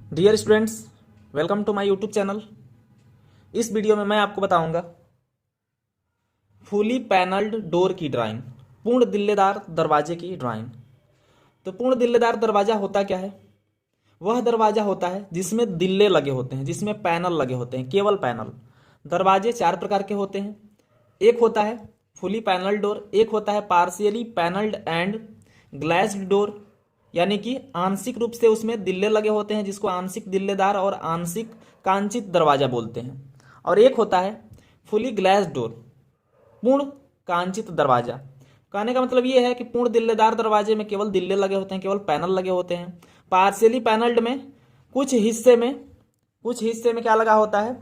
Dear students, welcome to my YouTube channel. इस video में मैं आपको बताऊंगा फुली पैनल्ड डोर की ड्राइंग, पूर्ण दिल्लेदार दरवाजे की ड्राइंग। तो पूर्ण दिल्लेदार दरवाजा होता क्या है? वह दरवाजा होता है जिसमें दिल्ले लगे होते हैं, जिसमें पैनल लगे होते हैं, केवल पैनल। दरवाजे चार प्रकार के होते हैं। एक होता है फुली पैनल्ड डोर, एक होता है partially panelled and glassed door, यानी कि आंशिक रूप से उसमें दिल्ले लगे होते हैं, जिसको आंशिक दिल्लेदार और आंशिक कांचित दरवाजा बोलते हैं। और एक होता है फुली ग्लास डोर, पूर्ण कांचित दरवाजा। कहने का मतलब ये है कि पूर्ण दिल्लेदार दरवाजे में केवल दिल्ले लगे होते हैं, केवल पैनल लगे होते हैं। पार्शियली पैनल्ड में कुछ हिस्से में क्या लगा होता है,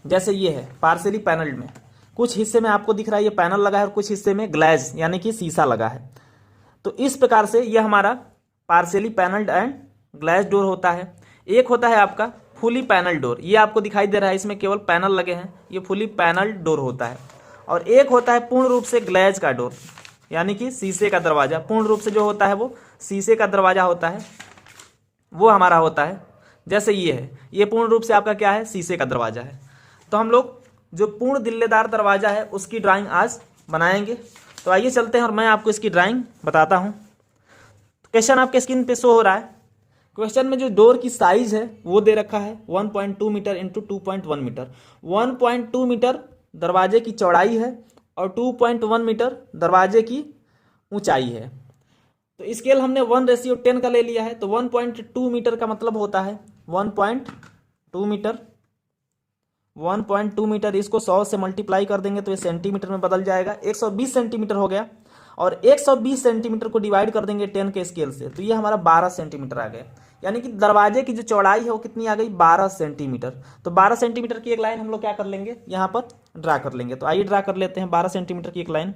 जैसे ये है पार्शियली पैनल्ड में कुछ हिस्से में आपको दिख रहा है ये पैनल लगा है, और कुछ हिस्से में ग्लास यानी कि शीशा लगा है। तो इस प्रकार से यह हमारा partially panelled and glass door होता है। एक होता है आपका फुली पैनल डोर, ये आपको दिखाई दे रहा है, इसमें केवल पैनल लगे हैं, ये फुली पैनल्ड डोर होता है। और एक होता है पूर्ण रूप से ग्लास का डोर, यानी कि शीशे का दरवाजा। पूर्ण रूप से जो होता है वो शीशे का दरवाजा होता है, वो हमारा होता है। जैसे ये है, ये पूर्ण रूप से आपका क्या है, शीशे का दरवाजा है। तो हम लोग जो पूर्ण दिल्लेदार दरवाजा है उसकी ड्राइंग आज बनाएंगे। तो आइए चलते हैं और मैं आपको इसकी ड्राइंग बताता हूँ। क्वेश्चन आपके स्क्रीन पे शो हो रहा है। क्वेश्चन में जो डोर की साइज है वो दे रखा है 1.2 मीटर इंटू 2.1 मीटर। 1.2 मीटर दरवाजे की चौड़ाई है और 2.1 मीटर दरवाजे की ऊंचाई है। तो स्केल हमने 1:10 का ले लिया है। तो 1.2 मीटर का मतलब होता है 1.2 मीटर। 1.2 मीटर इसको 100 से मल्टीप्लाई कर देंगे तो ये सेंटीमीटर में बदल जाएगा, 120 सेंटीमीटर हो गया। और 120 सेंटीमीटर को डिवाइड कर देंगे 10 के स्केल से, तो ये हमारा 12 सेंटीमीटर आ गया। यानी कि दरवाजे की जो चौड़ाई है वो कितनी आ गई, 12 सेंटीमीटर। तो 12 सेंटीमीटर की एक लाइन हम लोग क्या कर लेंगे, यहाँ पर ड्रा कर लेंगे। तो आइए ड्रा कर लेते हैं 12 सेंटीमीटर की एक लाइन।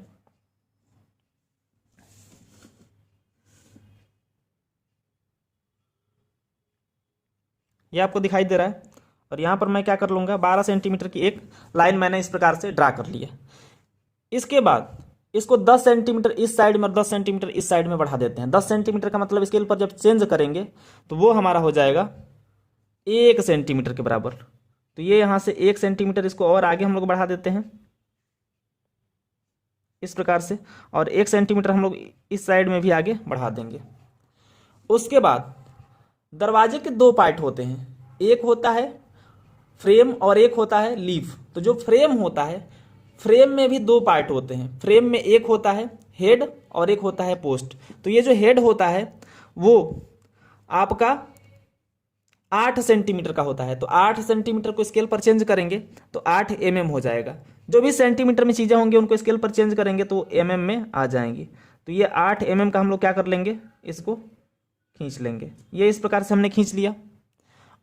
ये आपको दिखाई दे रहा है। और यहाँ पर मैं क्या कर लूँगा, 12 सेंटीमीटर की एक लाइन मैंने इस प्रकार से ड्रा कर ली है। इसके बाद इसको 10 सेंटीमीटर इस साइड में और 10 सेंटीमीटर इस साइड में बढ़ा देते हैं। 10 सेंटीमीटर का मतलब स्केल पर जब चेंज करेंगे तो वो हमारा हो जाएगा 1 सेंटीमीटर के बराबर। तो ये यहाँ से 1 सेंटीमीटर इसको और आगे हम लोग बढ़ा देते हैं इस प्रकार से, और 1 सेंटीमीटर हम लोग इस साइड में भी आगे बढ़ा देंगे। उसके बाद दरवाजे के दो पार्ट होते हैं, एक होता है फ्रेम और एक होता है लीफ। तो जो फ्रेम होता है, फ्रेम में भी दो पार्ट होते हैं। फ्रेम में एक होता है हेड और एक होता है पोस्ट। तो ये जो हेड होता है वो आपका 8 सेंटीमीटर का होता है। तो 8 सेंटीमीटर को स्केल पर चेंज करेंगे तो 8 mm हो जाएगा। जो भी सेंटीमीटर में चीज़ें होंगी उनको स्केल पर चेंज करेंगे तो mm में आ जाएंगी। तो ये 8 mm का हम लोग क्या कर लेंगे, इसको खींच लेंगे। ये इस प्रकार से हमने खींच लिया।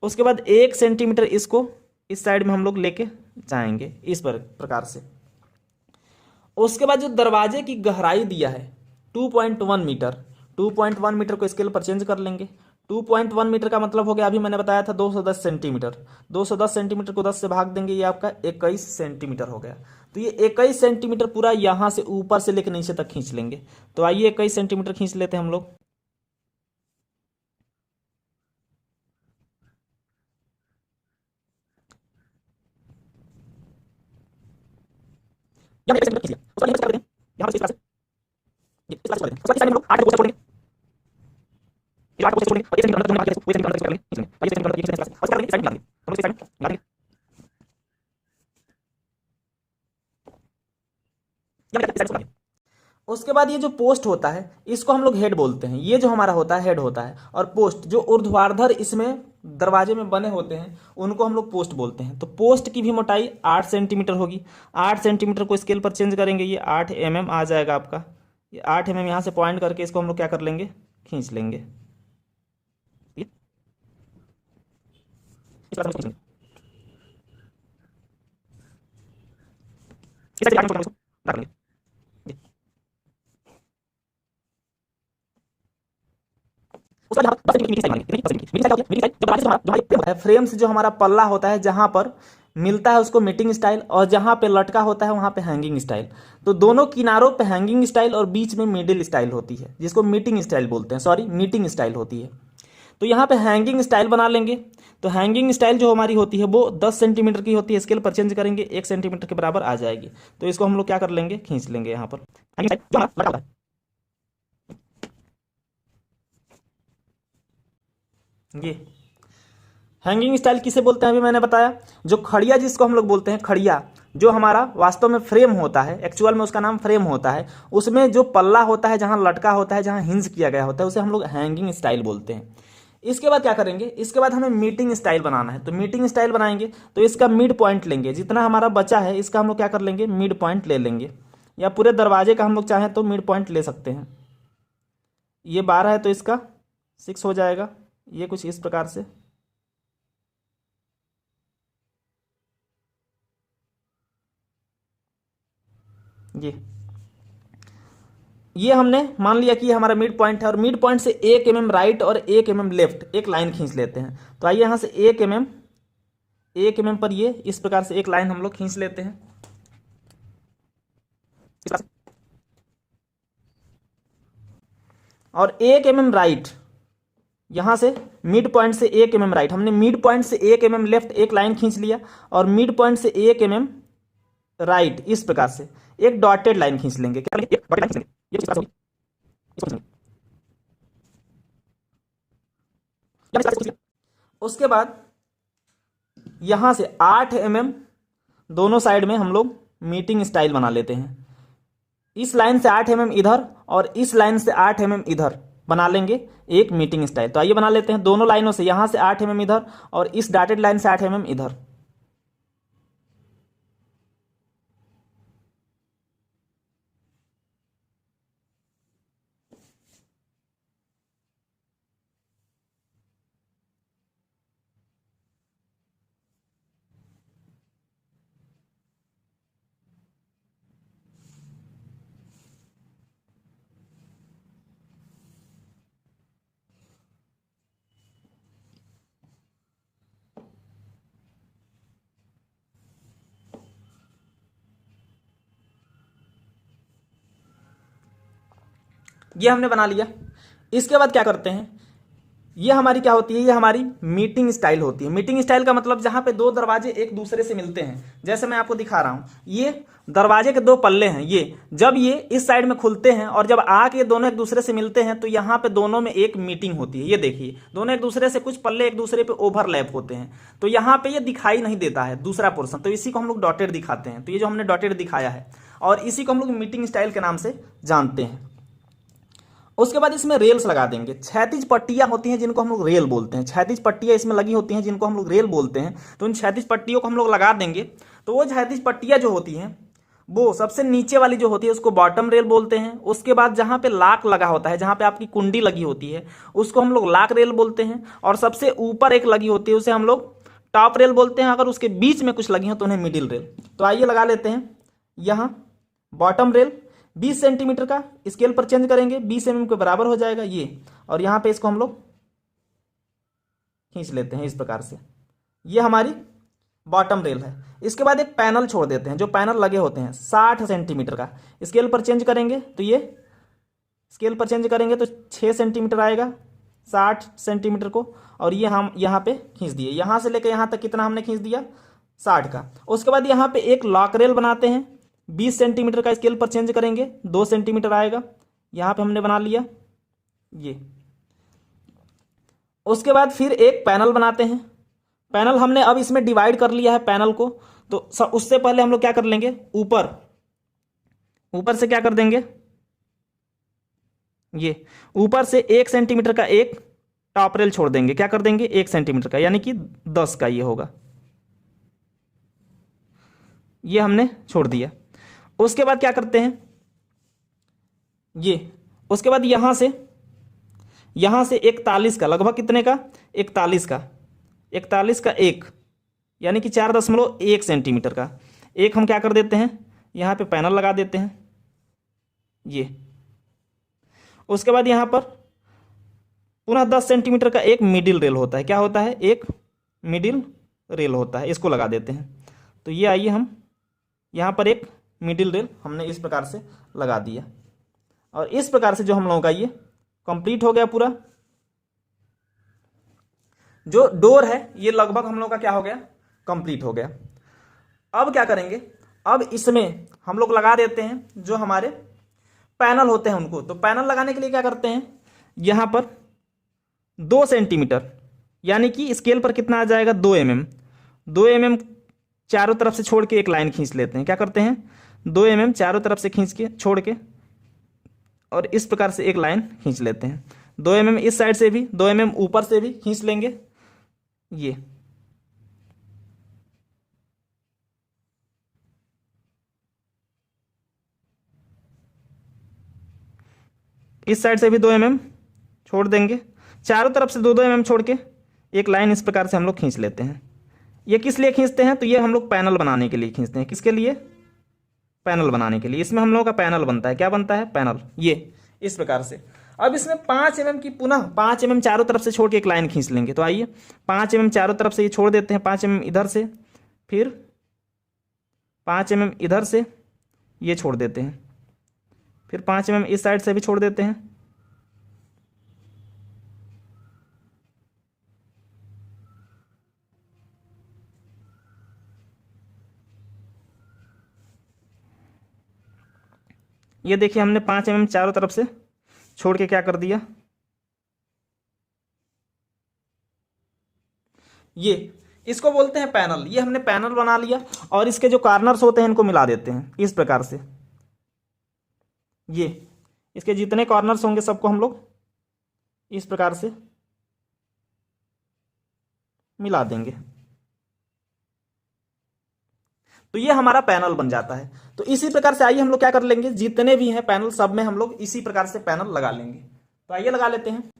उसके बाद 1 सेंटीमीटर इसको इस साइड में हम लोग लेके जाएंगे इस प्रकार से। उसके बाद जो दरवाजे की गहराई दिया है 2.1 मीटर, 2.1 मीटर को स्केल पर चेंज कर लेंगे। 2.1 मीटर का मतलब हो गया, अभी मैंने बताया था 210 सेंटीमीटर। 210 सेंटीमीटर को 10 से भाग देंगे, ये आपका 21 सेंटीमीटर हो गया। तो ये 21 सेंटीमीटर पूरा यहाँ से ऊपर से लेकर नीचे तक खींच लेंगे। तो आइए 21 सेंटीमीटर खींच लेते हैं हम लोग। यहाँ पे खींच लिया। उसके बाद यहाँ पे यहाँ पर इस प्रकार से ये इस प्रकार से उसके बाद इस साइड में हम लोग 8 को छोड़ेंगे, ये 8 को छोड़ेंगे और 1 सेंटीमीटर अंदर जोड़ने पूरे सेंटीमीटर अंदर कर लेंगे, खींच लेंगे। और ये सेंटीमीटर अंदर खींचने के बाद और क्या करेंगे, साइड में डाल देंगे। हम लोग इस साइड में डाल देंगे। यहाँ पे इस साइड में। उसके बाद ये जो पोस्ट होता है इसको हम लोग हेड बोलते हैं। ये जो हमारा होता है हेड होता है, और पोस्ट जो ऊर्ध्वाधर इसमें दरवाजे में बने होते हैं उनको हम लोग पोस्ट बोलते हैं। तो पोस्ट की भी मोटाई 8 सेंटीमीटर होगी। 8 सेंटीमीटर को स्केल पर चेंज करेंगे, ये 8 mm आ जाएगा आपका। ये 8 mm यहाँ से पॉइंट करके इसको हम लोग क्या कर लेंगे, खींच लेंगे। इस प्रकार से खींच लेंगे। फ्रेम से जो हमारा पल्ला होता है, जहां पर मिलता है उसको मीटिंग स्टाइल, और जहां पे लटका होता है वहां पे हैंगिंग स्टाइल। तो दोनों किनारों पे हैंगिंग स्टाइल और बीच में मिडिल स्टाइल होती है, जिसको मीटिंग स्टाइल बोलते हैं, सॉरी मीटिंग स्टाइल होती है। तो यहाँ पे हैंगिंग स्टाइल बना लेंगे। तो हैंगिंग स्टाइल जो हमारी होती है वो 10 सेंटीमीटर की होती है, स्केल पर चेंज करेंगे 1 सेंटीमीटर के बराबर आ जाएगी। तो इसको हम लोग क्या कर लेंगे, खींच लेंगे यहाँ पर ये हैंगिंग स्टाइल किसे बोलते हैं अभी मैंने बताया। जो खड़िया जिसको हम लोग बोलते हैं, खड़िया जो हमारा वास्तव में फ्रेम होता है, एक्चुअल में उसका नाम फ्रेम होता है, उसमें जो पल्ला होता है, जहां लटका होता है, जहां हिंज किया गया होता है, उसे हम लोग हैंगिंग स्टाइल बोलते हैं। इसके बाद क्या करेंगे, इसके बाद हमें मीटिंग स्टाइल बनाना है। तो मीटिंग स्टाइल बनाएंगे तो इसका मिड पॉइंट लेंगे, जितना हमारा बचा है इसका हम लोग क्या कर लेंगे, मिड पॉइंट ले लेंगे, या पूरे दरवाजे का हम लोग चाहें तो मिड पॉइंट ले सकते हैं। ये 12 है तो इसका 6 हो जाएगा, ये कुछ इस प्रकार से। ये हमने मान लिया कि ये हमारा मिड पॉइंट है, और मिड पॉइंट से 1 mm राइट और 1 mm लेफ्ट एक लाइन खींच लेते हैं। तो आइए यहां से 1 mm पर ये इस प्रकार से एक लाइन हम लोग खींच लेते हैं। और 1 mm राइट, यहां से मिड पॉइंट से 1 mm राइट, हमने मिड पॉइंट से 1 mm लेफ्ट एक लाइन खींच लिया, और मिड पॉइंट से 1 mm राइट इस प्रकार से एक डॉटेड लाइन खींच लेंगे। क्या करेंगे, एक डॉटेड लाइन खींच लेंगे, ये कुछ इस प्रकार से होगी। उसके बाद यहां से 8 mm दोनों साइड में हम लोग मीटिंग स्टाइल बना लेते हैं। इस लाइन से 8 mm इधर और इस लाइन से 8 mm इधर बना लेंगे एक मीटिंग स्टाइल। तो आइए बना लेते हैं, दोनों लाइनों से यहां से 8 mm इधर और इस डॉटेड लाइन से 8 mm इधर। ये हमने बना लिया। इसके बाद क्या करते हैं, ये हमारी क्या होती है, ये हमारी मीटिंग स्टाइल होती है। मीटिंग स्टाइल का मतलब जहां पे दो दरवाजे एक दूसरे से मिलते हैं, जैसे मैं आपको दिखा रहा हूं, ये दरवाजे के दो पल्ले हैं, ये जब ये इस साइड में खुलते हैं और जब आके दोनों एक दूसरे से मिलते हैं तो यहाँ पे दोनों में एक मीटिंग होती है। ये देखिए दोनों एक दूसरे से कुछ पल्ले एक दूसरे पे ओवरलैप होते हैं, तो यहाँ पे ये दिखाई नहीं देता है दूसरा पोर्शन, तो इसी को हम लोग डॉटेड दिखाते हैं। तो ये जो हमने डॉटेड दिखाया है और इसी को हम लोग मीटिंग स्टाइल के नाम से जानते हैं। उसके बाद इसमें रेल्स लगा देंगे। क्षैतिज पट्टियां होती हैं जिनको हम लोग रेल बोलते हैं, क्षैतिज पट्टियां इसमें लगी होती हैं जिनको हम लोग रेल बोलते हैं। तो उन क्षैतिज पट्टियों को हम लोग लगा देंगे। तो वो क्षैतिज पट्टियां जो होती हैं वो सबसे नीचे वाली जो होती है उसको बॉटम रेल बोलते हैं। उसके बाद जहां पे लॉक लगा होता है, जहां पे आपकी कुंडी लगी होती है, उसको हम लोग लॉक रेल बोलते हैं। और सबसे ऊपर एक लगी होती है उसे हम लोग टॉप रेल बोलते हैं। अगर उसके बीच में कुछ लगी हो तो उन्हें मिडिल रेल। तो आइए लगा लेते हैं। यहाँ बॉटम रेल 20 सेंटीमीटर का स्केल पर चेंज करेंगे, 20 mm के बराबर हो जाएगा ये, और यहाँ पे इसको हम लोग खींच लेते हैं इस प्रकार से। ये हमारी बॉटम रेल है। इसके बाद एक पैनल छोड़ देते हैं, जो पैनल लगे होते हैं 60 सेंटीमीटर का। स्केल पर चेंज करेंगे तो ये स्केल पर चेंज करेंगे तो 6 सेंटीमीटर आएगा 60 सेंटीमीटर को, और ये हम यहाँ पे खींच दिए। यहाँ से लेकर यहाँ तक कितना हमने खींच दिया, 60 का। उसके बाद यहाँ पे एक लॉक रेल बनाते हैं, 20 सेंटीमीटर का स्केल पर चेंज करेंगे 2 सेंटीमीटर आएगा, यहाँ पे हमने बना लिया ये। उसके बाद फिर एक पैनल बनाते हैं। पैनल हमने अब इसमें डिवाइड कर लिया है पैनल को, तो उससे पहले हम लोग क्या कर लेंगे, ऊपर से क्या कर देंगे, ये ऊपर से 1 सेंटीमीटर का एक टॉप रेल छोड़ देंगे। क्या कर देंगे, 1 सेंटीमीटर का, यानी कि 10 का ये होगा, ये हमने छोड़ दिया। उसके बाद क्या करते हैं, ये उसके बाद यहां से 41 का, लगभग कितने का, 41 का एक, यानी कि 4.1 सेंटीमीटर का एक हम क्या कर देते हैं, यहां पे पैनल लगा देते हैं ये। उसके बाद यहां पर पुनः 10 सेंटीमीटर का एक मिडिल रेल होता है। क्या होता है, एक मिडिल रेल होता है, इसको लगा देते हैं। तो ये आइए हम यहां पर एक मिडिल रेल हमने इस प्रकार से लगा दिया, और इस प्रकार से जो हम लोगों का ये कंप्लीट हो गया पूरा। जो डोर है ये लगभग हम लोग का क्या हो गया, कंप्लीट हो गया। अब क्या करेंगे, अब इसमें हम लोग लगा देते हैं जो हमारे पैनल होते हैं उनको। तो पैनल लगाने के लिए क्या करते हैं, यहां पर 2 सेंटीमीटर, यानी कि स्केल पर कितना आ जाएगा, 2 mm। 2 mm चारों तरफ से छोड़ के एक लाइन खींच लेते हैं। क्या करते हैं, 2 mm चारों तरफ से खींच के छोड़ के और इस प्रकार से एक लाइन खींच लेते हैं। 2 mm इस साइड से भी, 2 mm ऊपर से भी खींच लेंगे। ये इस साइड से भी 2 mm छोड़ देंगे, चारों तरफ से 2-2 mm छोड़ के एक लाइन इस प्रकार से हम लोग खींच लेते हैं। ये किस लिए खींचते हैं, तो ये हम लोग पैनल बनाने के लिए खींचते हैं। किसके लिए, पैनल बनाने के लिए। इसमें हम लोगों का पैनल बनता है, क्या बनता है, पैनल। ये इस प्रकार से। अब इसमें 5 mm की पुनः 5 mm चारों तरफ से छोड़ के एक लाइन खींच लेंगे। तो आइए 5 mm चारों तरफ से ये छोड़ देते हैं, 5 mm इधर से, फिर 5 mm इधर से ये छोड़ देते हैं, फिर 5 mm इस साइड से भी छोड़ देते हैं। ये देखिए हमने 5 mm चारों तरफ से छोड़ के क्या कर दिया, ये इसको बोलते हैं पैनल। ये हमने पैनल बना लिया और इसके जो कॉर्नर्स होते हैं इनको मिला देते हैं इस प्रकार से। ये इसके जितने कॉर्नर्स होंगे सबको हम लोग इस प्रकार से मिला देंगे, तो ये हमारा पैनल बन जाता है। तो इसी प्रकार से आइए हम लोग क्या कर लेंगे, जितने भी हैं पैनल सब में हम लोग इसी प्रकार से पैनल लगा लेंगे। तो आइए लगा लेते हैं।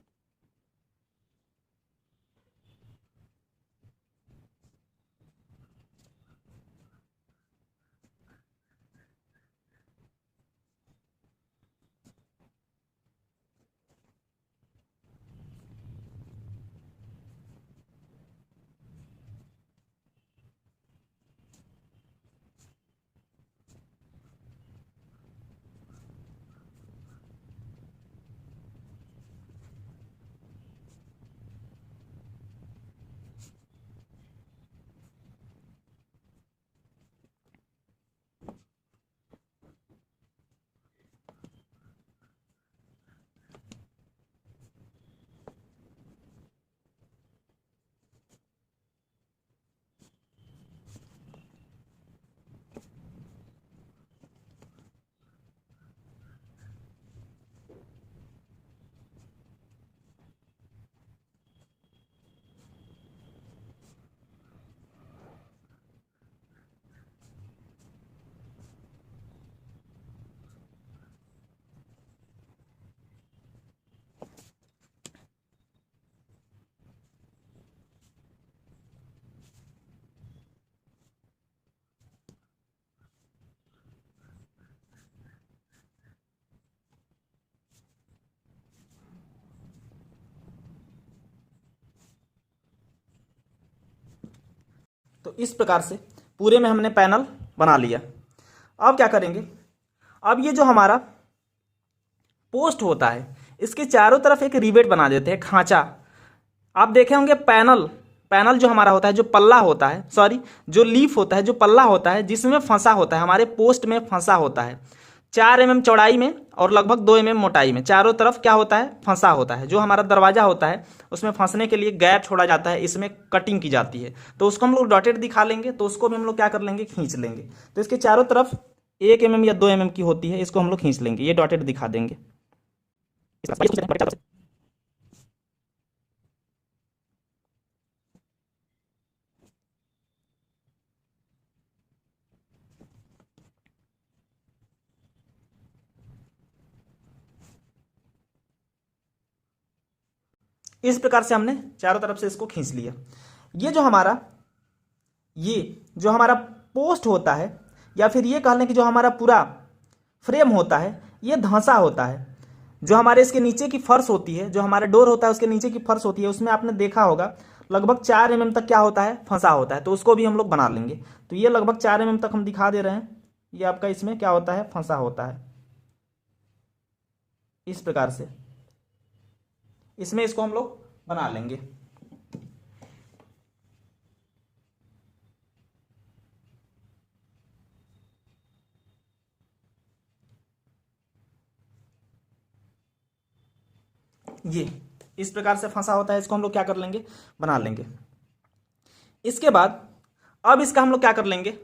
तो इस प्रकार से पूरे में हमने पैनल बना लिया। अब क्या करेंगे, अब ये जो हमारा पोस्ट होता है इसके चारों तरफ एक रिवेट बना देते हैं, खांचा। आप देखे होंगे पैनल, पैनल जो हमारा होता है, जो पल्ला होता है, सॉरी जो लीफ होता है, जो पल्ला होता है जिसमें फंसा होता है, हमारे पोस्ट में फंसा होता है 4 mm चौड़ाई में और लगभग 2 mm मोटाई में, चारों तरफ क्या होता है, फंसा होता है। जो हमारा दरवाजा होता है उसमें फंसने के लिए गैप छोड़ा जाता है, इसमें कटिंग की जाती है। तो उसको हम लोग डॉटेड दिखा लेंगे, तो उसको भी हम लोग क्या कर लेंगे, खींच लेंगे। तो इसके चारों तरफ 1 mm या 2 mm की होती है, इसको हम लोग खींच लेंगे, ये डॉटेड दिखा देंगे। इस प्रकार से हमने चारों तरफ से इसको खींच लिया। ये जो हमारा पोस्ट होता है, या फिर ये कह लें कि जो हमारा पूरा फ्रेम होता है, ये धंसा होता है। जो हमारे इसके नीचे की फर्श होती है, जो हमारा डोर होता है उसके नीचे की फर्श होती है, उसमें आपने देखा होगा लगभग 4 mm तक क्या होता है, फंसा होता है। तो उसको भी हम लोग बना लेंगे। तो ये लगभग 4 mm तक हम दिखा दे रहे हैं, ये आपका इसमें क्या होता है, फंसा होता है इस प्रकार से। इसमें इसको हम लोग बना लेंगे। ये इस प्रकार से फंसा होता है, इसको हम लोग क्या कर लेंगे, बना लेंगे। इसके बाद अब इसका हम लोग क्या कर लेंगे,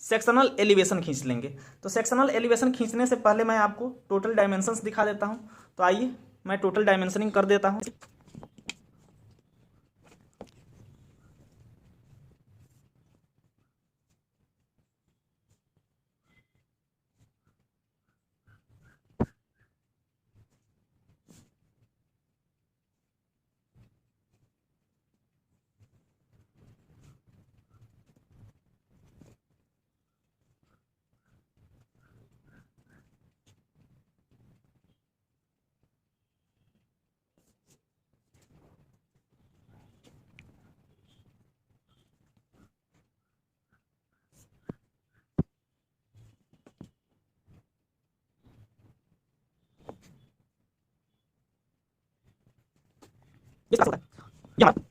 सेक्शनल एलिवेशन खींच लेंगे। तो सेक्शनल एलिवेशन खींचने से पहले मैं आपको टोटल डायमेंशंस दिखा देता हूं। तो आइए मैं टोटल डायमेंशनिंग कर देता हूं। ये क्या होता है, ये हमारा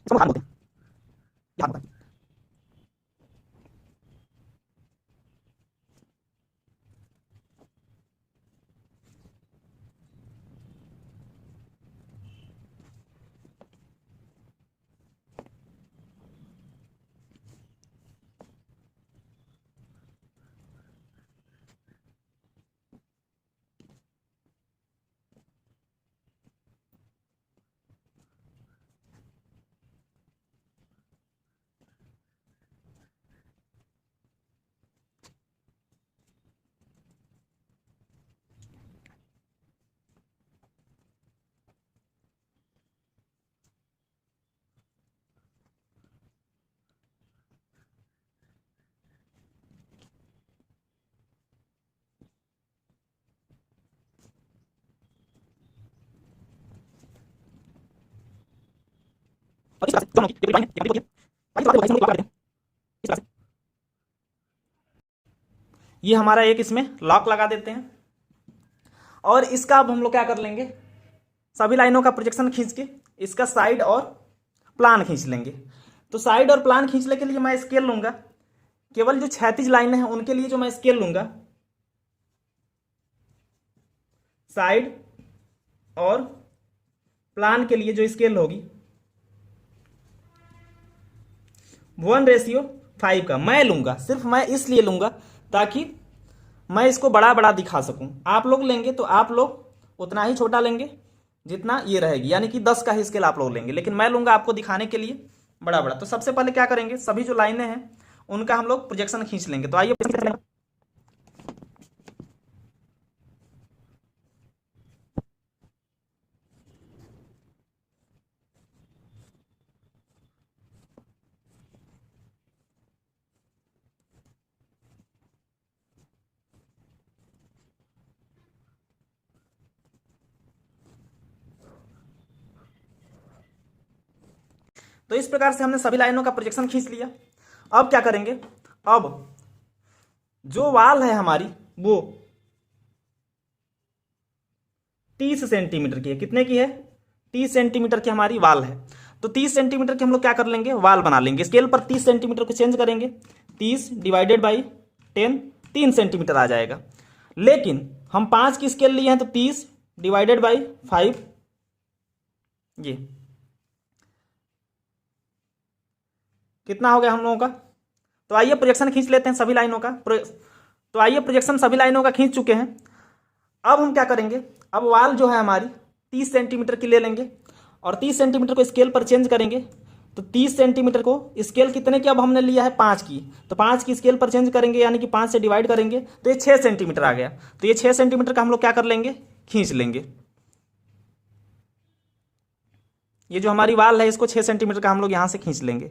इसको हम बोलते हैं, ये हाथ होता है। और इस तरह से जो हम लोग की ड्राइंग है, ये कंप्लीट होती है। आइए हम लोग लॉक लगा देते हैं इस तरह से। ये हमारा एक इसमें लॉक लगा देते हैं। और इसका अब हम लोग क्या कर लेंगे, सभी लाइनों का प्रोजेक्शन खींच के इसका साइड और प्लान खींच लेंगे। तो साइड और प्लान खींचने के लिए मैं स्केल लूंगा, केवल जो क्षैतिज लाइनें हैं उनके लिए जो मैं स्केल लूंगा, साइड और प्लान के लिए जो स्केल होगी 1:5 का मैं लूंगा। सिर्फ मैं इसलिए लूंगा ताकि मैं इसको बड़ा बड़ा दिखा सकूं। आप लोग लेंगे तो आप लोग उतना ही छोटा लेंगे जितना ये रहेगी, यानी कि 10 का ही स्केल आप लोग लेंगे, लेकिन मैं लूंगा आपको दिखाने के लिए बड़ा बड़ा। तो सबसे पहले क्या करेंगे, सभी जो लाइनें हैं उनका हम लोग प्रोजेक्शन खींच लेंगे। तो आइए तो इस प्रकार से हमने सभी लाइनों का प्रोजेक्शन खींच लिया। अब क्या करेंगे, अब जो वाल है हमारी वो 30 सेंटीमीटर की है। कितने की है, 30 सेंटीमीटर की हमारी वाल है। तो 30 सेंटीमीटर की हम लोग क्या कर लेंगे, वाल बना लेंगे। स्केल पर 30 सेंटीमीटर को चेंज करेंगे, 30 डिवाइडेड बाई 10 3 सेंटीमीटर आ जाएगा। लेकिन हम 5 की स्केल लिए हैं तो 30 डिवाइडेड बाई 5, ये कितना हो गया हम लोगों का। तो आइए प्रोजेक्शन खींच लेते हैं सभी लाइनों का। तो आइए प्रोजेक्शन सभी लाइनों का खींच चुके हैं। अब हम क्या करेंगे, अब वाल जो है हमारी 30 सेंटीमीटर की ले लेंगे और 30 सेंटीमीटर को स्केल पर चेंज करेंगे। तो 30 सेंटीमीटर को स्केल कितने की अब हमने लिया है, 5 की। तो 5 की स्केल पर चेंज करेंगे, यानी कि 5 से डिवाइड करेंगे तो ये 6 सेंटीमीटर आ गया। तो ये 6 सेंटीमीटर का हम लोग क्या कर लेंगे, खींच लेंगे। ये जो हमारी वाल है इसको 6 सेंटीमीटर का हम लोग यहां से खींच लेंगे।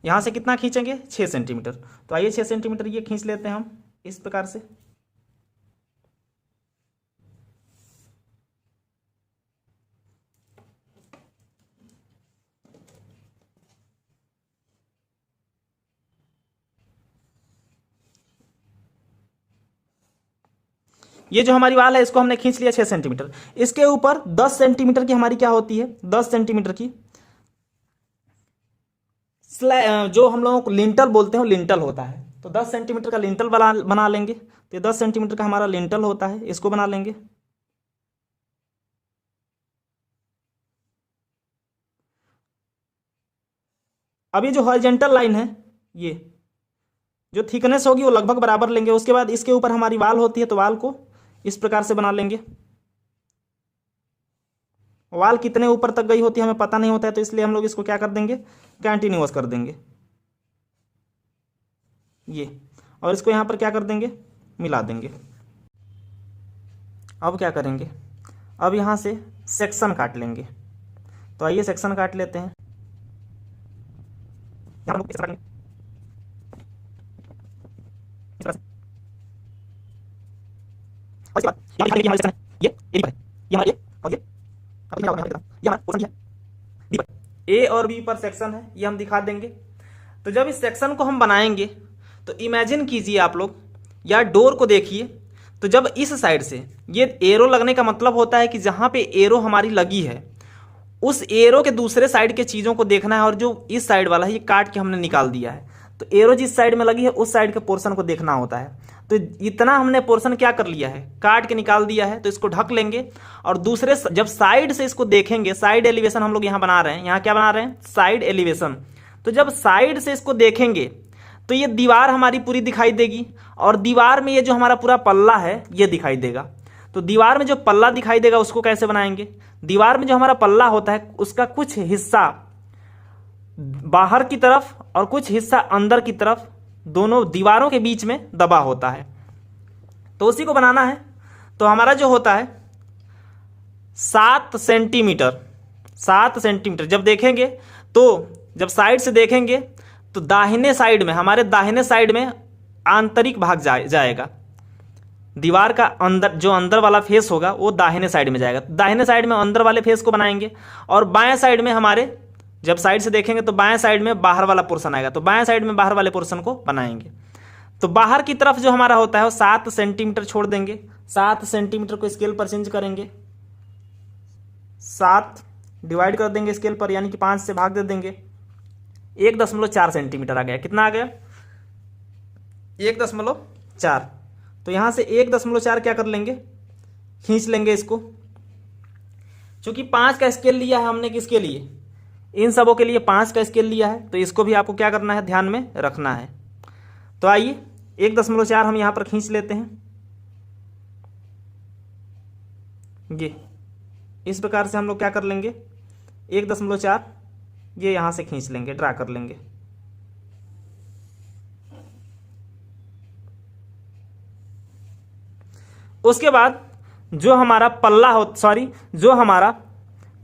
यहां से कितना खींचेंगे, 6 सेंटीमीटर। तो आइए 6 सेंटीमीटर ये खींच लेते हैं हम इस प्रकार से। ये जो हमारी वाल है इसको हमने खींच लिया 6 सेंटीमीटर। इसके ऊपर 10 सेंटीमीटर की हमारी क्या होती है, 10 सेंटीमीटर की जो हम लोगों को लिंटल बोलते हैं वो लिंटल होता है। तो 10 सेंटीमीटर का लिंटल बना लेंगे। तो 10 सेंटीमीटर का हमारा लिंटल होता है, इसको बना लेंगे। अब ये जो हॉरिजॉन्टल लाइन है, ये जो थिकनेस होगी वो लगभग बराबर लेंगे। उसके बाद इसके ऊपर हमारी वाल होती है, तो वाल को इस प्रकार से बना लेंगे। वाल कितने ऊपर तक गई होती है हमें पता नहीं होता है, तो इसलिए हम लोग इसको क्या कर देंगे, कंटिन्यूअस कर देंगे ये, और इसको यहाँ पर क्या कर देंगे, मिला देंगे। अब क्या करेंगे, अब यहाँ से सेक्शन काट लेंगे। तो आइए सेक्शन काट लेते हैं। यहाँ लोग इस तरह से, और इसके बाद यहाँ हमारे सेक्शन है, ये बी पर है, ये हमारा ए और ये हमारा पोर्शन है बी पर, ए और बी पर सेक्शन है, ये हम दिखा देंगे। तो जब इस सेक्शन को हम बनाएंगे तो इमेजिन कीजिए आप लोग, या डोर को देखिए, तो जब इस साइड से ये एरो लगने का मतलब होता है कि जहाँ पे एरो हमारी लगी है उस एरो के दूसरे साइड के चीज़ों को देखना है, और जो इस साइड वाला है ये काट के हमने निकाल दिया है, तो एरो जिस साइड में लगी है उस साइड के पोर्शन को देखना होता है। तो इतना हमने पोर्शन क्या कर लिया है, काट के निकाल दिया है। तो इसको ढक लेंगे, और दूसरे जब साइड से इसको देखेंगे, साइड एलिवेशन हम लोग यहाँ बना रहे हैं, यहाँ क्या बना रहे हैं, साइड एलिवेशन। तो जब साइड से इसको देखेंगे तो ये दीवार हमारी पूरी दिखाई देगी, और दीवार में ये जो हमारा पूरा पल्ला है ये दिखाई देगा। तो दीवार में जो पल्ला दिखाई देगा उसको कैसे बनाएंगे, दीवार में जो हमारा पल्ला होता है उसका कुछ हिस्सा बाहर की तरफ और कुछ हिस्सा अंदर की तरफ, दोनों दीवारों के बीच में दबा होता है। तो उसी को बनाना है। तो हमारा जो होता है 7 सेंटीमीटर, 7 सेंटीमीटर जब देखेंगे, तो जब साइड से देखेंगे तो दाहिने साइड में, हमारे दाहिने साइड में आंतरिक भाग जाएगा। दीवार का अंदर जो अंदर वाला फेस होगा वो दाहिने साइड में जाएगा। दाहिने साइड में अंदर वाले फेस को बनाएंगे, और बाएं साइड में हमारे, जब साइड से देखेंगे तो बाएं साइड में बाहर वाला पोर्शन आएगा, तो बाएं साइड में बाहर वाले पोर्शन को बनाएंगे। तो बाहर की तरफ जो हमारा होता है वो 7 सेंटीमीटर छोड़ देंगे। 7 सेंटीमीटर को स्केल पर चेंज करेंगे, 7 डिवाइड कर देंगे स्केल पर, यानी कि 5 से भाग दे देंगे, 1.4 सेंटीमीटर आ गया। कितना आ गया, 1.4। तो यहां से 1.4 क्या कर लेंगे, खींच लेंगे इसको। चूंकि 5 का स्केल लिया है हमने, किसके लिए, इन सबों के लिए 5 का स्केल लिया है, तो इसको भी आपको क्या करना है, ध्यान में रखना है। तो आइए 1.4 हम यहां पर खींच लेते हैं। ये इस प्रकार से हम लोग क्या कर लेंगे, 1.4 ये यहां से खींच लेंगे, ड्रा कर लेंगे। उसके बाद जो हमारा पल्ला जो हमारा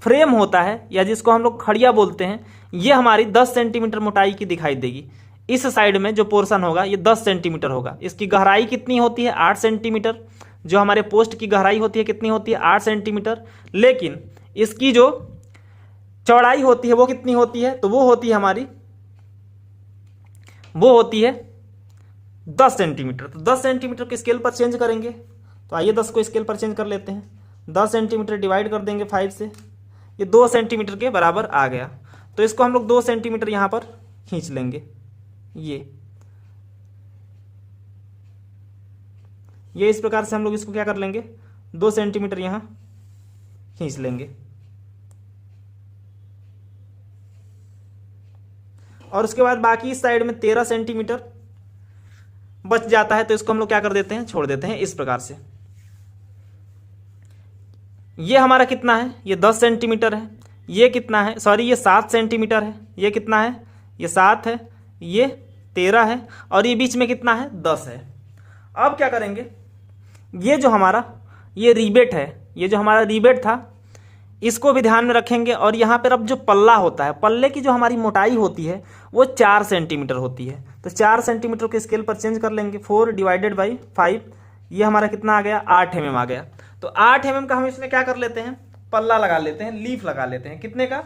फ्रेम होता है, या जिसको हम लोग खड़िया बोलते हैं, ये हमारी 10 सेंटीमीटर मोटाई की दिखाई देगी। इस साइड में जो पोर्शन होगा ये 10 सेंटीमीटर होगा। इसकी गहराई कितनी होती है, 8 सेंटीमीटर। जो हमारे पोस्ट की गहराई होती है कितनी होती है, 8 सेंटीमीटर। लेकिन इसकी जो चौड़ाई होती है वो कितनी होती है, तो वो होती है हमारी, वो होती है 10 सेंटीमीटर। तो 10 सेंटीमीटर के स्केल पर चेंज करेंगे। तो आइए 10 को स्केल पर चेंज कर लेते हैं। 10 सेंटीमीटर डिवाइड कर देंगे 5 से, ये 2 सेंटीमीटर के बराबर आ गया। तो इसको हम लोग 2 सेंटीमीटर यहाँ पर खींच लेंगे। ये इस प्रकार से हम लोग इसको क्या कर लेंगे, 2 सेंटीमीटर यहाँ खींच लेंगे। और उसके बाद बाकी इस साइड में 13 सेंटीमीटर बच जाता है, तो इसको हम लोग क्या कर देते हैं, छोड़ देते हैं इस प्रकार से। ये हमारा कितना है, ये 10 सेंटीमीटर है। ये कितना है, सॉरी ये 7 सेंटीमीटर है। ये कितना है, ये 7 है, ये 13 है, और ये बीच में कितना है, 10 है। अब क्या करेंगे, ये जो हमारा ये रिबेट है, ये जो हमारा रिबेट था, इसको भी ध्यान में रखेंगे। और यहाँ पर अब जो पल्ला होता है, पल्ले की जो हमारी मोटाई होती है वो 4 सेंटीमीटर होती है। तो 4 सेंटीमीटर के स्केल पर चेंज कर लेंगे। 4 डिवाइडेड बाई 5, ये हमारा कितना आ गया, 8 mm आ गया। तो 8 mm का हम इसमें क्या कर लेते हैं, पल्ला लगा लेते हैं, लीफ लगा लेते हैं। कितने का,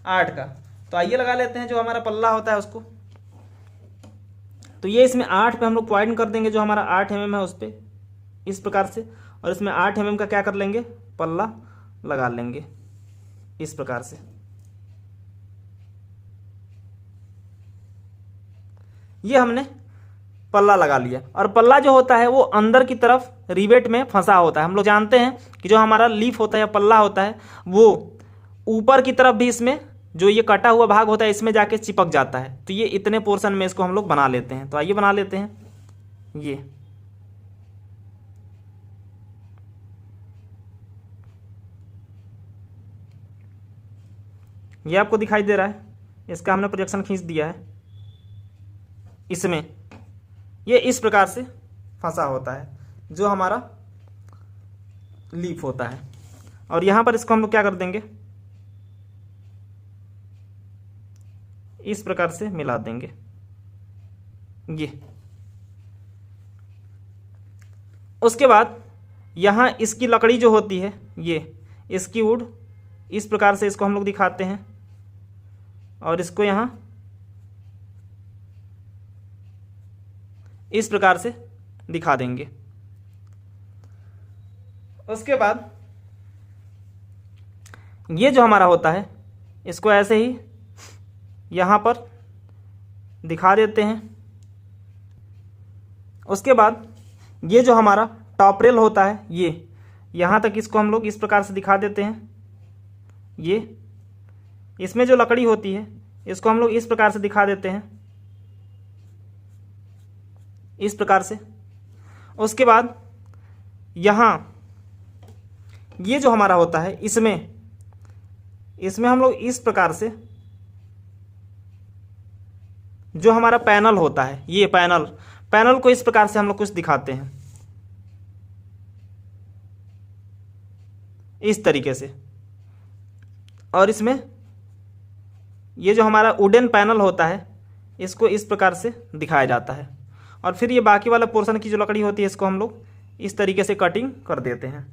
8 का। तो आइए लगा लेते हैं जो हमारा पल्ला होता है उसको। तो ये इसमें 8 पे हम लोग पॉइंट कर देंगे, जो हमारा 8 mm है उस पर, इस प्रकार से। और इसमें 8 mm का क्या कर लेंगे, पल्ला लगा लेंगे इस प्रकार से। ये हमने पल्ला लगा लिया। और पल्ला जो होता है वो अंदर की तरफ रिवेट में फंसा होता है। हम लोग जानते हैं कि जो हमारा लीफ होता है या पल्ला होता है वो ऊपर की तरफ भी इसमें जो ये कटा हुआ भाग होता है इसमें जाके चिपक जाता है। तो ये इतने पोर्शन में इसको हम लोग बना लेते हैं। तो आइए बना लेते हैं। ये आपको दिखाई दे रहा है, इसका हमने प्रोजेक्शन खींच दिया है। इसमें ये इस प्रकार से फंसा होता है जो हमारा लीफ होता है। और यहाँ पर इसको हम लोग क्या कर देंगे, इस प्रकार से मिला देंगे। ये उसके बाद यहाँ इसकी लकड़ी जो होती है, ये इसकी वुड, इस प्रकार से इसको हम लोग दिखाते हैं और इसको यहाँ इस प्रकार से दिखा देंगे। उसके बाद ये जो हमारा होता है इसको ऐसे ही यहाँ पर दिखा देते हैं। उसके बाद ये जो हमारा टॉप रेल होता है ये यहाँ तक इसको हम लोग इस प्रकार से दिखा देते हैं। ये इसमें जो लकड़ी होती है इसको हम लोग इस प्रकार से दिखा देते हैं, इस प्रकार से। उसके बाद यहाँ ये जो हमारा होता है इसमें हम लोग इस प्रकार से जो हमारा पैनल होता है, ये पैनल को इस प्रकार से हम लोग कुछ दिखाते हैं इस तरीके से। और इसमें ये जो हमारा वुडन पैनल होता है इसको इस प्रकार से दिखाया जाता है। और फिर ये बाकी वाला पोर्शन की जो लकड़ी होती है इसको हम लोग इस तरीके से कटिंग कर देते हैं।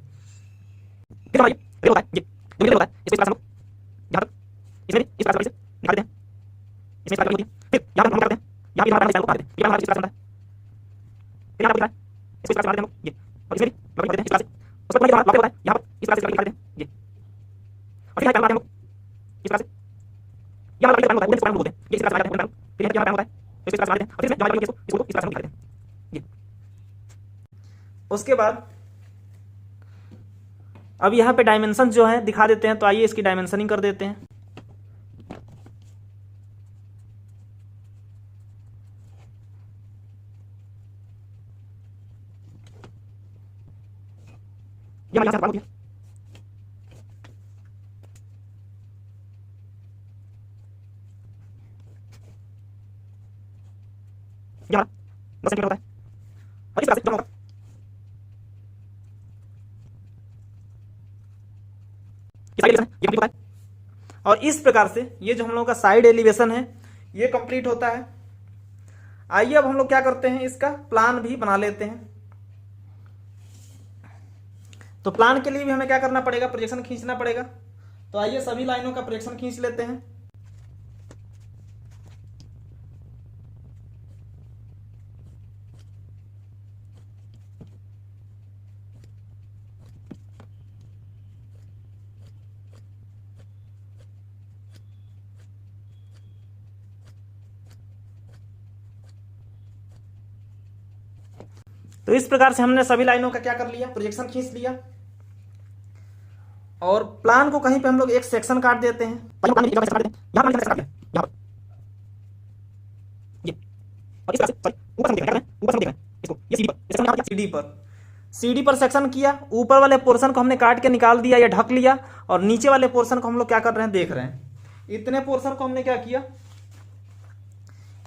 उसके बाद अब यहाँ पे डायमेंशन जो है दिखा देते हैं। तो आइए इसकी डायमेंशनिंग कर देते हैं। और इस प्रकार से ये जो हम लोगों का साइड एलिवेशन है ये कंप्लीट होता है। आइए अब हम लोग क्या करते हैं, इसका प्लान भी बना लेते हैं। तो प्लान के लिए भी हमें क्या करना पड़ेगा, प्रोजेक्शन खींचना पड़ेगा। तो आइए सभी लाइनों का प्रोजेक्शन खींच लेते हैं। तो इस प्रकार से हमने सभी लाइनों का क्या कर लिया, प्रोजेक्शन खींच लिया। और प्लान को कहीं पे हम लोग एक सेक्शन काट देते हैं। सीडी पर सेक्शन किया, ऊपर वाले पोर्शन को हमने काट के निकाल दिया या ढक लिया, और नीचे वाले पोर्शन को हम लोग क्या कर रहे हैं, देख रहे हैं। इतने पोर्शन को हमने क्या किया,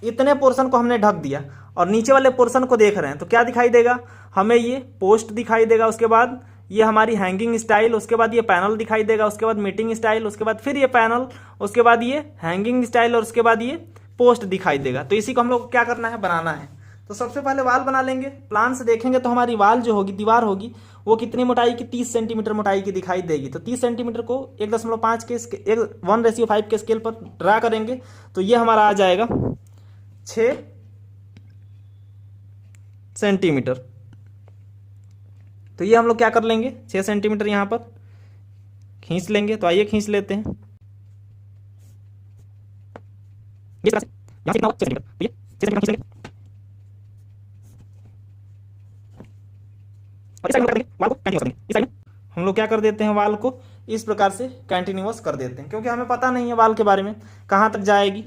इतने पोर्शन को हमने ढक दिया और नीचे वाले पोर्शन को देख रहे हैं। तो क्या दिखाई देगा हमें, ये पोस्ट दिखाई देगा, उसके बाद ये हमारी हैंगिंग स्टाइल, उसके बाद ये पैनल दिखाई देगा, उसके बाद मीटिंग स्टाइल, उसके बाद फिर ये पैनल, उसके बाद ये हैंगिंग स्टाइल और उसके बाद ये पोस्ट दिखाई देगा। तो इसी को हम लोग क्या करना है, बनाना है। तो सबसे पहले वाल बना लेंगे। प्लान से देखेंगे तो हमारी वाल जो होगी, दीवार होगी, वो कितनी मोटाई की, 30 सेंटीमीटर मोटाई की दिखाई देगी। तो 30 सेंटीमीटर को 1.5 के 1:5 के स्केल पर ड्रा करेंगे। तो ये हमारा आ जाएगा 6 सेंटीमीटर। तो ये हम लोग क्या कर लेंगे, 6 सेंटीमीटर यहाँ पर खींच लेंगे। तो आइए खींच लेते हैं। इस तरह से यहाँ से कितना होगा 6 सेंटीमीटर, तो ये 6 सेंटीमीटर खींच लेंगे। और इस साइड में वाल को कंटिन्यूअस करेंगे। इस साइड में हम लोग क्या कर देते हैं, वाल को इस प्रकार से कंटिन्यूअस कर देते हैं, क्योंकि हमें पता नहीं है वाल के बारे में कहाँ तक जाएगी।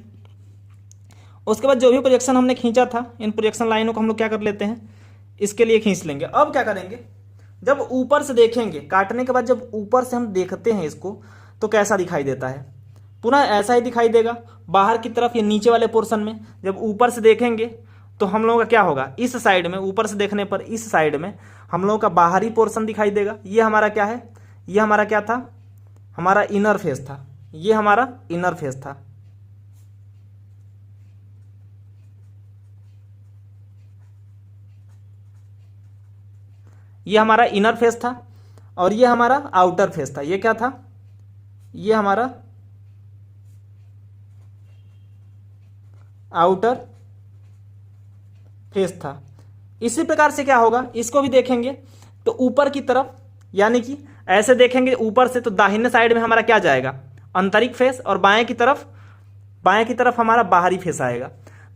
उसके बाद जो भी प्रोजेक्शन हमने खींचा था, इन प्रोजेक्शन लाइनों को हम लोग क्या कर लेते हैं, इसके लिए खींच लेंगे। अब क्या करेंगे, जब ऊपर से देखेंगे, काटने के बाद जब ऊपर से हम देखते हैं इसको, तो कैसा दिखाई देता है, पुनः ऐसा ही दिखाई देगा। बाहर की तरफ ये नीचे वाले पोर्शन में जब ऊपर से देखेंगे तो हम लोगों का क्या होगा, इस साइड में ऊपर से देखने पर इस साइड में हम लोगों का बाहरी पोर्शन दिखाई देगा। ये हमारा क्या है, ये हमारा क्या था, हमारा इनर फेस था। ये हमारा इनर फेस था। ये हमारा इनर फेस था और ये हमारा आउटर फेस था। ये क्या था, ये हमारा आउटर फेस था। इसी प्रकार से क्या होगा, इसको भी देखेंगे तो ऊपर की तरफ, यानी कि ऐसे देखेंगे ऊपर से, तो दाहिने साइड में हमारा क्या जाएगा, आंतरिक फेस, और बाएं की तरफ हमारा बाहरी फेस आएगा।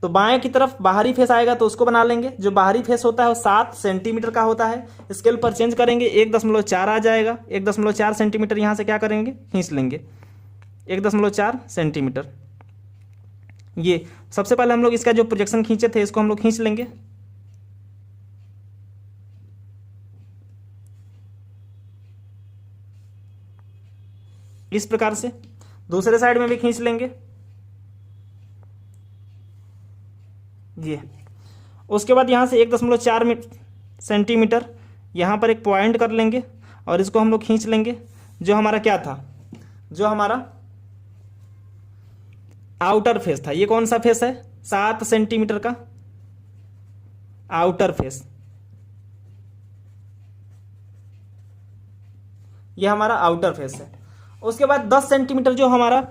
तो बाएं की तरफ बाहरी फेस आएगा तो उसको बना लेंगे। जो बाहरी फेस होता है वो 7 सेंटीमीटर का होता है। स्केल पर चेंज करेंगे, 1.4 आ जाएगा। 1.4 सेंटीमीटर यहाँ से क्या करेंगे, खींच लेंगे 1.4 सेंटीमीटर। ये सबसे पहले हम लोग इसका जो प्रोजेक्शन खींचे थे इसको हम लोग खींच लेंगे। इस प्रकार से दूसरे साइड में भी खींच लेंगे ये। उसके बाद यहाँ से 1.4 सेंटीमीटर यहाँ पर एक पॉइंट कर लेंगे और इसको हम लोग खींच लेंगे। जो हमारा क्या था, जो हमारा आउटर फेस था। ये कौन सा फेस है, 7 सेंटीमीटर का आउटर फेस। ये हमारा आउटर फेस है। उसके बाद 10 सेंटीमीटर जो हमारा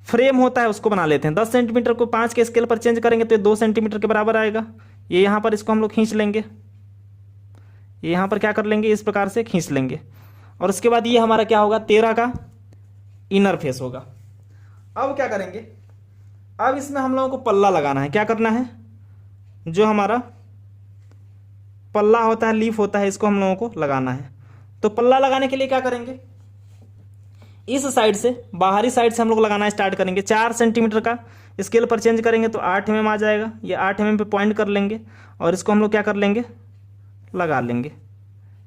फ्रेम होता है उसको बना लेते हैं। 10 सेंटीमीटर को 5 के स्केल पर चेंज करेंगे तो ये 2 सेंटीमीटर के बराबर आएगा। ये यहाँ पर इसको हम लोग खींच लेंगे। ये यहाँ पर क्या कर लेंगे, इस प्रकार से खींच लेंगे। और उसके बाद ये हमारा क्या होगा, 13 का इनर फेस होगा। अब क्या करेंगे, अब इसमें हम लोगों को पल्ला लगाना है। क्या करना है, जो हमारा पल्ला होता है, लीफ होता है, इसको हम लोगों को लगाना है। तो पल्ला लगाने के लिए क्या करेंगे, इस साइड से, बाहरी साइड से हम लोग लगाना स्टार्ट करेंगे। 4 सेंटीमीटर का स्केल पर चेंज करेंगे तो 8 mm आ जाएगा। ये 8 mm पे पॉइंट कर लेंगे और इसको हम लोग क्या कर लेंगे, लगा लेंगे।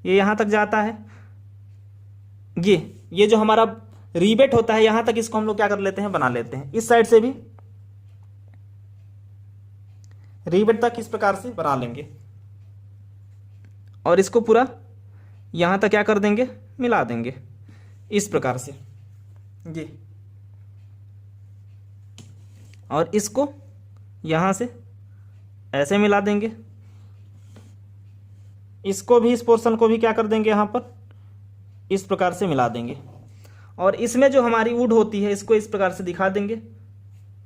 ये यहाँ तक जाता है। ये जो हमारा रिबेट होता है यहाँ तक, इसको हम लोग क्या कर लेते हैं, बना लेते हैं। इस साइड से भी रिबेट तक इस प्रकार से बना लेंगे और इसको पूरा यहाँ तक क्या कर देंगे, मिला देंगे इस प्रकार से ये। और इसको यहाँ से ऐसे मिला देंगे। इसको भी, इस पोर्शन को भी क्या कर देंगे, यहाँ पर इस प्रकार से मिला देंगे। और इसमें जो हमारी वुड होती है इसको इस प्रकार से दिखा देंगे।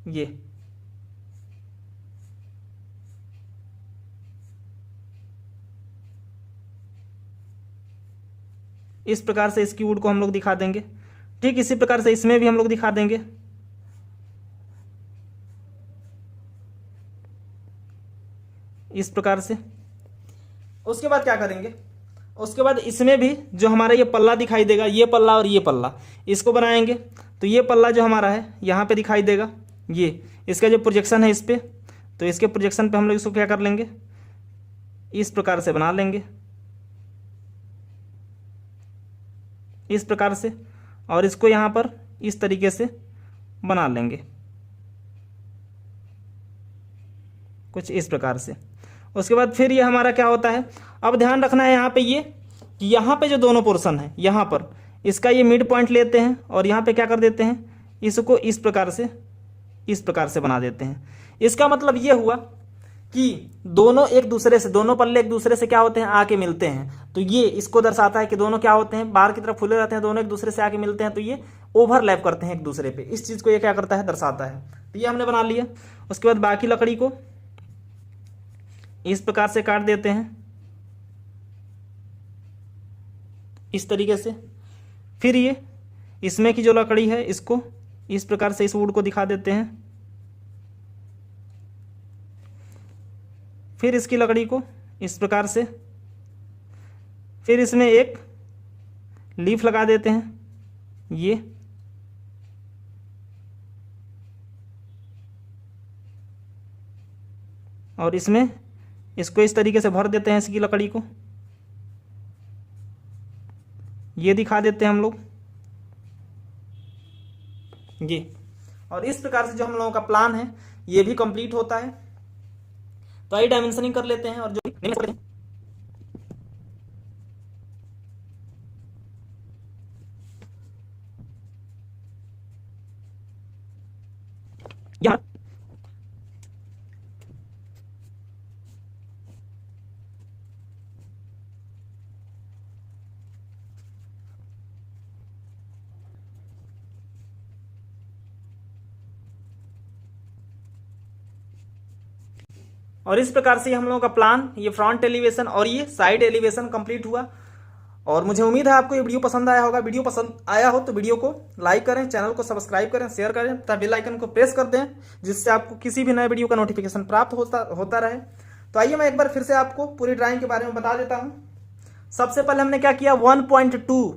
ये इस प्रकार से इसकी वुड को हम लोग दिखा देंगे। ठीक इसी प्रकार से इसमें भी हम लोग दिखा देंगे। इस प्रकार से। उसके बाद क्या करेंगे, उसके बाद इसमें भी जो हमारा ये पल्ला दिखाई देगा, ये पल्ला और ये पल्ला, इसको बनाएंगे। तो ये पल्ला जो हमारा है यहाँ पे दिखाई देगा। ये इसका जो प्रोजेक्शन है इस पे, तो इसके प्रोजेक्शन पे हम लोग इसको क्या कर लेंगे, इस प्रकार से बना लेंगे, इस प्रकार से। और इसको यहाँ पर इस तरीके से बना लेंगे, कुछ इस प्रकार से। उसके बाद फिर ये हमारा क्या होता है, अब ध्यान रखना है यहाँ पे ये, कि यहाँ पे जो दोनों पोर्शन है, यहाँ पर इसका ये मिड पॉइंट लेते हैं और यहाँ पे क्या कर देते हैं, इसको इस प्रकार से बना देते हैं। इसका मतलब ये हुआ कि दोनों एक दूसरे से, दोनों पल्ले एक दूसरे से क्या होते हैं, आके मिलते हैं। तो ये इसको दर्शाता है कि दोनों क्या होते हैं, बाहर की तरफ फूले रहते हैं, दोनों एक दूसरे से आके मिलते हैं, तो ये ओवरलैप करते हैं एक दूसरे पे। इस चीज़ को ये क्या करता है, दर्शाता है। तो ये हमने बना लिया। उसके बाद बाकी लकड़ी को इस प्रकार से काट देते हैं। इस तरीके से। फिर ये इसमें की जो लकड़ी है इसको इस प्रकार से इस वुड को दिखा देते हैं। फिर इसकी लकड़ी को इस प्रकार से, फिर इसमें एक लीफ लगा देते हैं ये, और इसमें इसको इस तरीके से भर देते हैं इसकी लकड़ी को, ये दिखा देते हैं हम लोग ये। और इस प्रकार से जो हम लोगों का प्लान है ये भी कंप्लीट होता है। तो आइए डायमेंशनिंग कर लेते हैं और जो यहाँ और इस प्रकार से हम लोगों का प्लान, ये फ्रंट एलिवेशन और ये साइड एलिवेशन कंप्लीट हुआ। और मुझे उम्मीद है आपको ये वीडियो पसंद आया होगा। वीडियो पसंद आया हो तो वीडियो को लाइक करें, चैनल को सब्सक्राइब करें, शेयर करें तथा बेल आइकन को प्रेस कर दें, जिससे आपको किसी भी नए वीडियो का नोटिफिकेशन प्राप्त होता रहे। तो आइए मैं एक बार फिर से आपको पूरी ड्राइंग के बारे में बता देता हूँ। सबसे पहले हमने क्या किया, 1.2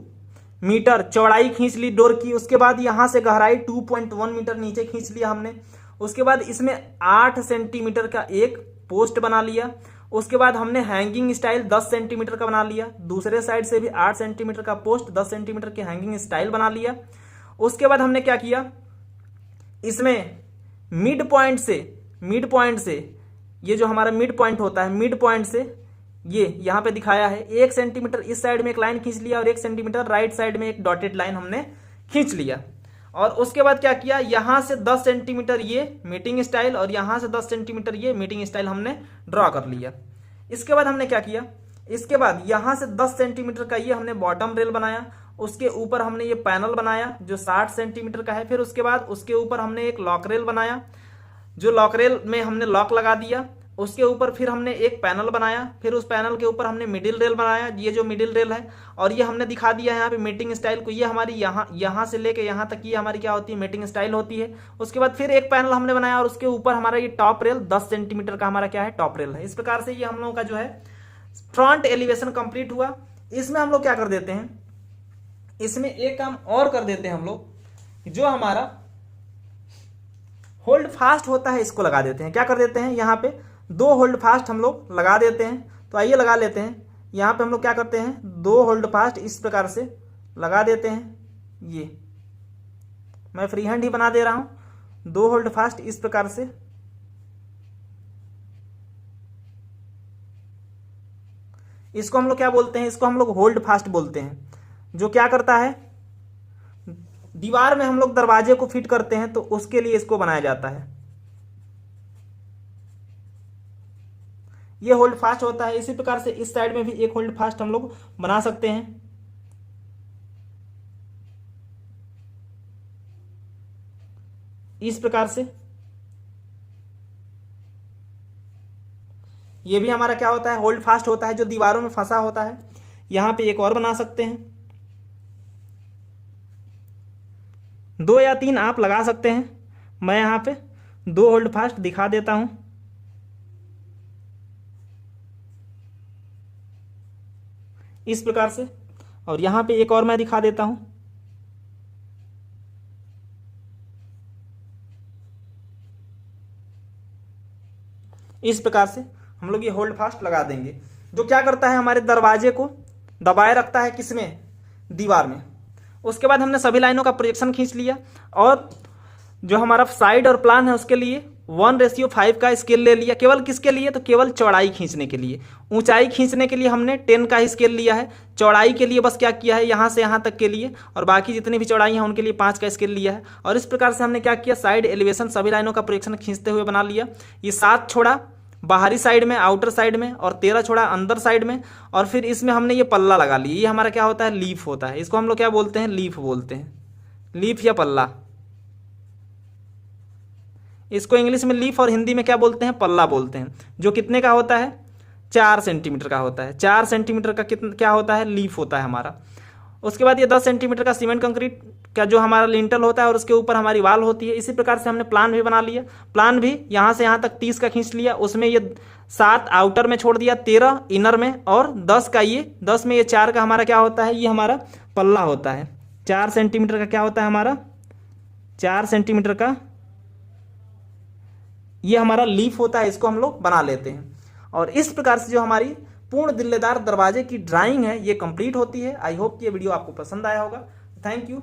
मीटर चौड़ाई खींच ली डोर की। उसके बाद यहाँ से गहराई 2.1 मीटर नीचे खींच लिया हमने। उसके बाद इसमें 8 सेंटीमीटर का एक पोस्ट बना लिया। उसके बाद हमने हैंगिंग स्टाइल 10 सेंटीमीटर का बना लिया। दूसरे साइड से भी 8 सेंटीमीटर का पोस्ट, 10 सेंटीमीटर की हैंगिंग स्टाइल बना लिया। उसके बाद हमने क्या किया, इसमें मिड पॉइंट से ये जो हमारा मिड पॉइंट होता है, मिड पॉइंट से ये यहाँ पे दिखाया है 1 सेंटीमीटर इस साइड में एक लाइन खींच लिया और 1 सेंटीमीटर राइट साइड में एक डॉटेड लाइन हमने खींच लिया। और उसके बाद क्या किया, यहां से 10 सेंटीमीटर ये मीटिंग स्टाइल और यहां से 10 सेंटीमीटर ये मीटिंग स्टाइल हमने ड्रॉ कर लिया। इसके बाद हमने क्या किया, इसके बाद यहां से 10 सेंटीमीटर का ये हमने बॉटम रेल बनाया। उसके ऊपर हमने ये पैनल बनाया जो 60 सेंटीमीटर का है। फिर उसके बाद उसके ऊपर हमने एक लॉक रेल बनाया, जो लॉक रेल में हमने लॉक लगा दिया। उसके ऊपर फिर हमने एक पैनल बनाया। फिर उस पैनल के ऊपर हमने मिडिल रेल बनाया, ये जो मिडिल रेल है, और ये हमने दिखा दिया है यहाँ पे मीटिंग स्टाइल को। ये हमारी यहाँ से लेके यहाँ तक ये हमारी क्या होती है, मीटिंग स्टाइल होती है। उसके बाद फिर एक पैनल हमने बनाया और उसके ऊपर हमारा ये टॉप रेल 10 सेंटीमीटर का हमारा क्या है, टॉप रेल है। इस प्रकार से ये हम लोगों का जो है फ्रंट एलिवेशन कंप्लीट हुआ। इसमें हम लोग क्या कर देते हैं, इसमें एक काम और कर देते हैं हम लोग, जो हमारा होल्ड फास्ट होता है इसको लगा देते हैं। क्या कर देते हैं, यहाँ पे 2 होल्ड फास्ट हम लोग लगा देते हैं। तो आइए लगा लेते हैं। यहाँ पे हम लोग क्या करते हैं, 2 होल्ड फास्ट इस प्रकार से लगा देते हैं। ये मैं फ्री हैंड ही बना दे रहा हूं। 2 होल्ड फास्ट इस प्रकार से, इसको हम लोग क्या बोलते हैं, इसको हम लोग होल्ड फास्ट बोलते हैं। जो क्या करता है, दीवार में हम लोग दरवाजे को फिट करते हैं तो उसके लिए इसको बनाया जाता है। ये होल्ड फास्ट होता है। इसी प्रकार से इस साइड में भी एक होल्ड फास्ट हम लोग बना सकते हैं। इस प्रकार से ये भी हमारा क्या होता है, होल्ड फास्ट होता है, जो दीवारों में फंसा होता है। यहां पे एक और बना सकते हैं, 2 या 3 आप लगा सकते हैं। मैं यहां पे 2 होल्ड फास्ट दिखा देता हूं। इस प्रकार से, और यहां पे एक और मैं दिखा देता हूं। इस प्रकार से हम लोग ये होल्ड फास्ट लगा देंगे, जो क्या करता है, हमारे दरवाजे को दबाए रखता है, किसमें, दीवार में। उसके बाद हमने सभी लाइनों का प्रोजेक्शन खींच लिया और जो हमारा साइड और प्लान है उसके लिए 1:5 का स्केल ले लिया। केवल किसके लिए, तो केवल चौड़ाई खींचने के लिए। ऊंचाई खींचने के लिए हमने 10 का स्केल लिया है। चौड़ाई के लिए बस क्या किया है, यहाँ से यहाँ तक के लिए, और बाकी जितनी भी चौड़ाई है उनके लिए 5 का स्केल लिया है। और इस प्रकार से हमने क्या किया, साइड एलिवेशन सभी लाइनों का प्रोजेक्शन खींचते हुए बना लिया। ये 7 छोड़ा बाहरी साइड में, आउटर साइड में, और 13 छोड़ा अंदर साइड में। और फिर इसमें हमने ये पल्ला लगा लिया। ये हमारा क्या होता है, लीफ होता है। इसको हम लोग क्या बोलते हैं, लीफ बोलते हैं, लीफ या पल्ला। इसको इंग्लिश में लीफ और हिंदी में क्या बोलते हैं, पल्ला बोलते हैं। जो कितने का होता है, 4 सेंटीमीटर का होता है। 4 सेंटीमीटर का कितना क्या होता है, लीफ होता है हमारा। उसके बाद ये 10 सेंटीमीटर का सीमेंट कंक्रीट का जो हमारा लिंटल होता है और उसके ऊपर हमारी वाल होती है। इसी प्रकार से हमने प्लान भी बना लिया। प्लान भी यहाँ से यहाँ तक 30 का खींच लिया, उसमें ये 7 आउटर में छोड़ दिया, 13 इनर में, और 10 का ये 10 में ये 4 का हमारा क्या होता है, ये हमारा पल्ला होता है। 4 सेंटीमीटर का क्या होता है हमारा, 4 सेंटीमीटर का ये हमारा लीफ होता है, इसको हम लोग बना लेते हैं। और इस प्रकार से जो हमारी पूर्ण दिल्लेदार दरवाजे की ड्राइंग है ये कंप्लीट होती है। आई होप कि ये वीडियो आपको पसंद आया होगा। Thank you.